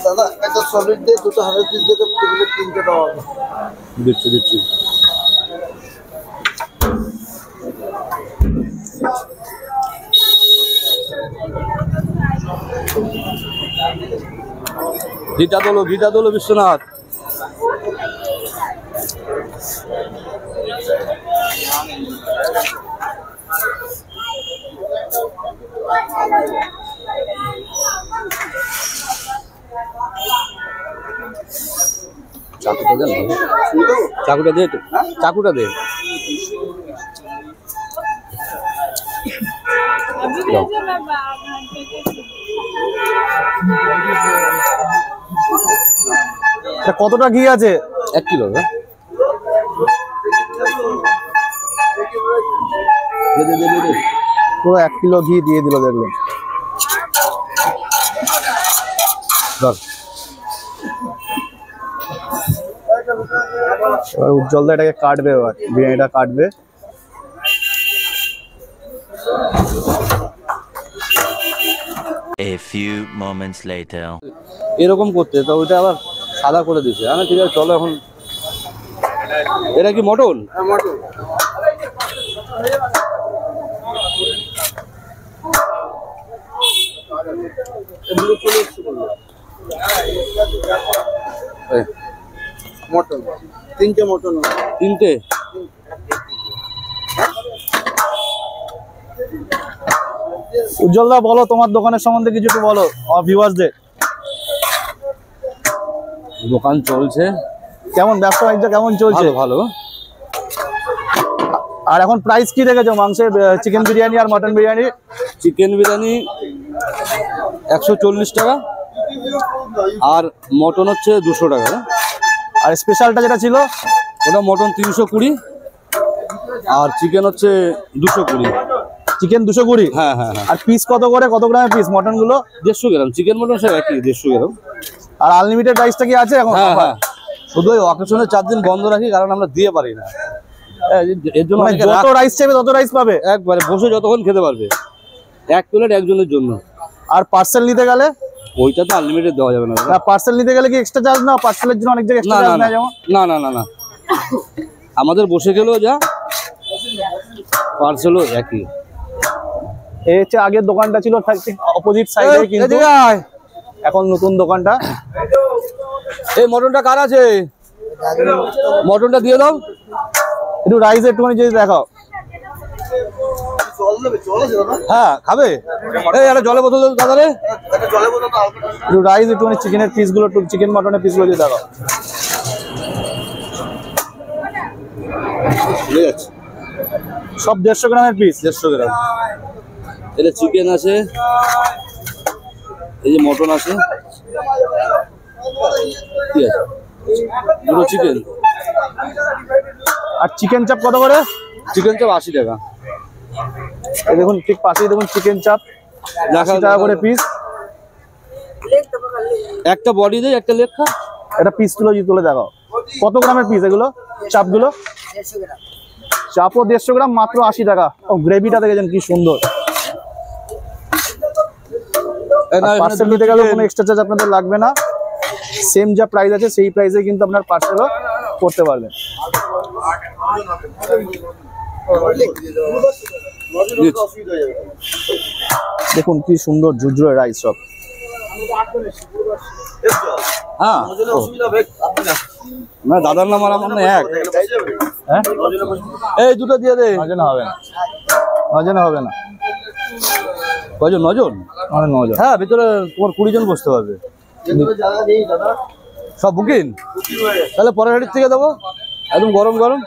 দাদা একটা সলিড দিয়ে দুটো 100 পিস দিয়ে টেবিলে 3টে দেওয়া হবে। দিচ্ছি ঘিটা তোলো বিশ্বনাথ। চাকুটা দে চাকুটা দে। কতটা ঘি আছে? 1 কিলো। পুরো 1 কিলো ঘি দিয়ে দিল দেখলেন। উজ্জ্বল দা এটাকে কাটবে, এবার বিরিয়ানিটা কাটবে। A few moments later. এরকম করতে তো ওইটা আবার সাদা করে দিছে। হ্যাঁ ঠিক আছে চলো এখন। এটা কি মটন? হ্যাঁ মটন। এগুলো চলে এসেছে বললো। মটন 3টে মটন। 3টে? উজ্জ্বল দা বলো তোমার দোকানের সম্বন্ধে কিছু একটু বলো আমার ভিউয়ার্সদের। দোকান চলছে কেমন, ব্যবসা বাণিজ্য কেমন চলছে? ভালো। আর এখন প্রাইস কি রেখেছো মাংসের? চিকেন বিরিয়ানি আর মটন বিরিয়ানি? চিকেন বিরিয়ানি 140 টাকা আর মটন হচ্ছে 200 টাকা। আর স্পেশালটা যেটা ছিল ওটা মটন 320 আর চিকেন হচ্ছে 220। চিকেন 220? হ্যাঁ। আর পিস কত করে, কত গ্রামের পিস মটন গুলো? 150 গ্রাম। চিকেন মটন সব একই 150 গ্রাম। আর আনলিমিটেড প্রাইসটা কি আছে এখন? হ্যাঁ শুধু ওই অকেশনে 4 দিন বন্ধ রাখি কারণ আমরা দিয়ে পারি না। এর জন্য যত রাইস চাইবে তত রাইস পাবে, একবারে বসে যতক্ষণ খেতে পারবে। 1 প্লেট একজনের জন্য। আর পার্সেল নিতে গেলে? ওইটা তো আনলিমিটেড দেওয়া যাবে না। পার্সেল নিতে গেলে কি এক্সট্রা চার্জ না? পার্সেলের জন্য অনেক জায়গায় এক্সট্রা চার্জ নেয় যেমন? না আমাদের বসে গেলেও যা, পার্সেলও একই। এই হচ্ছে আগের দোকানটা ছিল অপোজিট সাইডে, কিন্তু এখন নতুন দোকানটা। এই মটনটা কার আছে? মটনটা দিয়ে দাও। একটু রাইস একটুখানি যদি দেখাও। হ্যাঁ খাবে? এই একটা জলের বোতল দাদা রে। একটু রাইস একটুখানি চিকেনের পিসগুলো, চিকেন মটনের পিসগুলো যদি দেখাও। সব 150 গ্রামের পিস? 150 গ্রাম। এটা চিকেন আছে, এই যে মটন আছে, ঠিক আছে দুটো চিকেন। আর চিকেন চাপ কত করে? চিকেন চাপ 80 টাকা। এই দেখুন ঠিক পাশেই দেখুন চিকেন চাপ 80 টাকা করে পিস। একটা বডি দেয়, একটা লেগ খা। এটা পিস গুলো যদি তুলে দেখাও কত গ্রামের পিস এগুলো চাপগুলো? 150 গ্রাম। চাপও 150 গ্রাম মাত্র 80 টাকা। ও গ্রেভিটা দেখেছেন কি সুন্দর। পার্সেল নিতে গেলে কোনো এক্সট্রা চার্জ আপনাদের লাগবে না, সেম যা প্রাইস আছে সেই প্রাইসে কিন্তু আপনার পার্সেলও করতে পারবেন। দেখুন কি সুন্দর ঝুরঝুরে রাইস সব। হ্যাঁ না দাদার নাম আর আমার না এক। হ্যাঁ এই দুটো দিয়ে দে। নজনে হবে না, নজনে হবে না। কয়জন? 9 জন? 9 জন। হ্যাঁ ভিতরে তোমার 20 জন বসতে পারবে। সব বুকিং? তাহলে পরের হাড়ির থেকে দেবো, একদম গরম গরম।